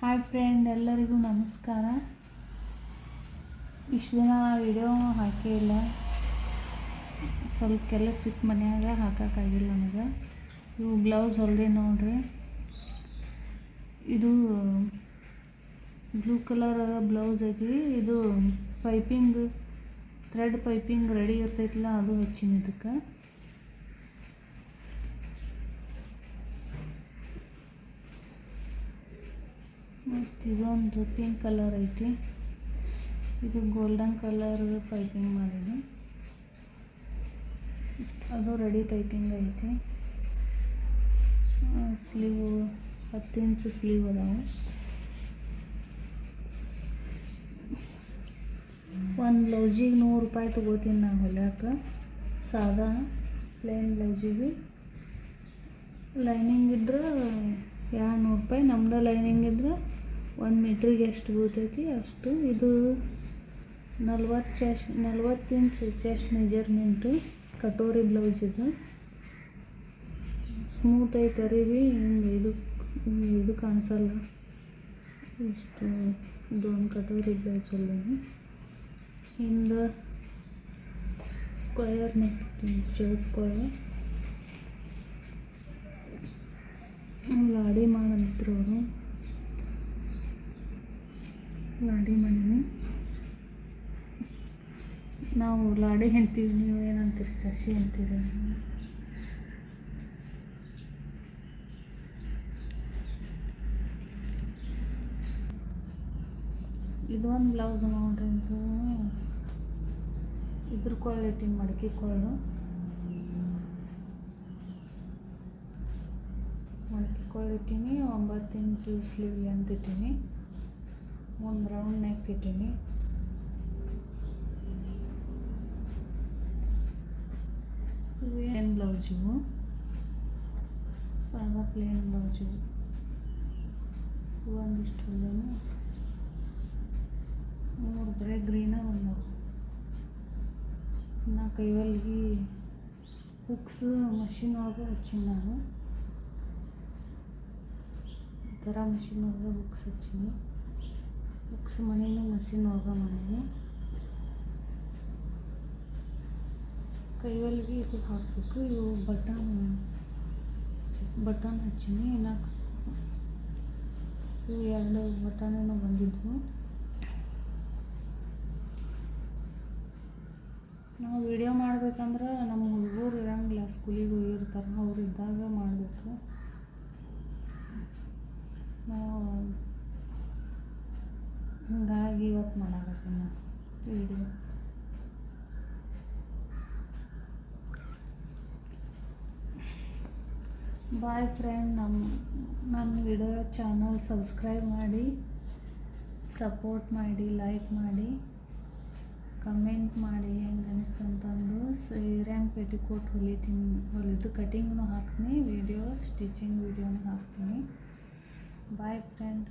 Hi friend, ಎಲ್ಲರಿಗೂ ನಮಸ್ಕಾರ. ಇಷ್ಟು ದಿನ ವಿಡಿಯೋ ಹಾಕೇ ಇಲ್ಲ. ಸ್ವಲ್ಪ ಕೆಲಸ ಇತ್ತು ಮನ್ಯಾಗ, ಹಾಕೋಕ್ಕಾಗಿಲ್ಲ ನನಗೆ. ಇವು ಬ್ಲೌಸ್ ಹೊಲ್ದೆ ನೋಡ್ರಿ. ಇದು ಬ್ಲೂ ಕಲರ್ ಬ್ಲೌಸ್ ಐತಿ. ಇದು ಪೈಪಿಂಗ್, ಥ್ರೆಡ್ ಪೈಪಿಂಗ್ ರೆಡಿ ಇರ್ತೈತಿಲ್ಲ, ಅದು ಹಚ್ಚಿನ ಇದಕ್ಕೆ. ಮತ್ತು ಇದೊಂದು ಪಿಂಕ್ ಕಲರ್ ಐತಿ. ಇದು ಗೋಲ್ಡನ್ ಕಲರ್ ಪೈಪಿಂಗ್ ಮಾಡಿದೆ. ಅದು ರೆಡಿ ಪೈಪಿಂಗ್ ಐತಿ. ಸ್ಲೀವ್ 10 ಇಂಚ್ ಸ್ಲೀವ್ ಅದಾವೆ. ಒಂದು ಬ್ಲೌಸಿಗೆ 100 ರೂಪಾಯಿ ತೊಗೋತೀನಿ ನಾನು ಹೊಲ್ಯಾಕೆ. ಸಾದಾ ಪ್ಲೇನ್ ಬ್ಲೌಸಿಗೆ ಲೈನಿಂಗ್ ಇದ್ರೆ 200 ರೂಪಾಯಿ. ನಮ್ದು ಲೈನಿಂಗ್ ಇದ್ರೆ 1 ಮೀಟ್ರಿಗೆ ಎಷ್ಟು ಬೀಳ್ತೈತಿ ಅಷ್ಟು. ಇದು 40 inch chest measurement katori blouse. ಇದು ಸ್ಮೂತ್ ಐತೆ ಅರಿವಿ. ಹಿಂಗೆ ಇದು ಕಾಣಿಸಲ್ಲ. ಇಷ್ಟು ಇದೊಂದು ಕಟೋರಿ ಬ್ಲೌಸ್ ಹೊಲ್ದೇನೆ. ಹಿಂದೆ ಸ್ಕ್ವೇರ್ ನೆಕ್ ಚೌಕ್ಕೊಳ್ಳೆ ಲಾಡಿ ಮಾಡಿದ್ರು ಅವರು. ಲಾಡಿ ಮಾಡೀನಿ. ನಾವು ಲಾಡಿ ಅಂತೀವಿ, ನೀವು ಏನಂತೀರಿ? ಕಸಿ ಅಂತೀರಿ. ಇದೊಂದು ಬ್ಲೌಸ್ ನೋಡ್ರಿ. ಇದ್ರ ಕೊಳ್ಳಿಟ್ಟಿನಿ, ಮಡಕಿ ಕೊಳ್ಳು. ಮಡಕಿ ಕೊಳ್ಳಿಟ್ಟೀನಿ. 9 ಇಂಚ್ ಸ್ಲೀವ್ ಲೆಂತ್ ಇಟ್ಟೀನಿ. ಒಂದು ರೌಂಡ್ ನೆಕ್ ಇಟ್ಟೀನಿ. ಪ್ಲೇನ್ ಬ್ಲೌಸ್ ಇವು, ಸಾದಾ ಪ್ಲೇನ್ ಬ್ಲೌಸ್ ಇವು. ಒಂದಿಷ್ಟು ಹೊಲ್ದೇನೆ. 3 ಬರೀ ಗ್ರೀನ, 1 4 ಕೈವಲ್ಗಿ ಹುಕ್ಸ್ ಮಷಿನ್ ಒಳಗೆ ಹಚ್ಚೀನಿ ನಾನು. ಈ ಥರ ಮಷಿನ್ ಒಳಗೆ ಹುಕ್ಸ್ ಹಚ್ಚೀನಿ. ಹುಕ್ಸ್ ಮನೇನು ಮಷಿನ್ ಒಳಗೆ ಮಾಡೀನಿ. ಕೈವಲ್ಗಿ ಇದು ಹಾಕಬೇಕು. ಇವು ಬಟನ್ ಹಚ್ಚೀನಿ. ಇನ್ನು ಇವು 2 ಬಟನೇನೋ ಬಂದಿದ್ವು. ನಾವು ವಿಡಿಯೋ ಮಾಡ್ಬೇಕಂದ್ರೆ ನಮ್ಮ ಹುಡುಗರು ಇರಂಗಿಲ್ಲ, ಸ್ಕೂಲಿಗೆ ಹೋಗಿರ್ತಾರೆ. ಅವ್ರು ಇದ್ದಾಗ ಮಾಡಬೇಕು. ನಾವು ಹೀಗಾಗಿ ಇವತ್ತು ಮಾಡಾಕತ್ತೀನಿ ನಾನು ವಿಡಿಯೋ. Boy friend. ನನ್ನ ವಿಡಿಯೋ ಚಾನಲ್ ಸಬ್ಸ್ಕ್ರೈಬ್ ಮಾಡಿ, ಸಪೋರ್ಟ್ ಮಾಡಿ, ಲೈಕ್ ಮಾಡಿ, ಕಮೆಂಟ್ ಮಾಡಿ ಹೆಂಗೆ ಅನಿಸ್ತಂತಂದು. ಸೀರೆನ್ ಪೆಟಿಕೋಟ್ ಹೊಲಿದು ಕಟಿಂಗ್ನು ಹಾಕ್ತೀನಿ. ವಿಡಿಯೋ ಸ್ಟಿಚಿಂಗ್ ವಿಡಿಯೋನು ಹಾಕ್ತೀನಿ. Boy friend.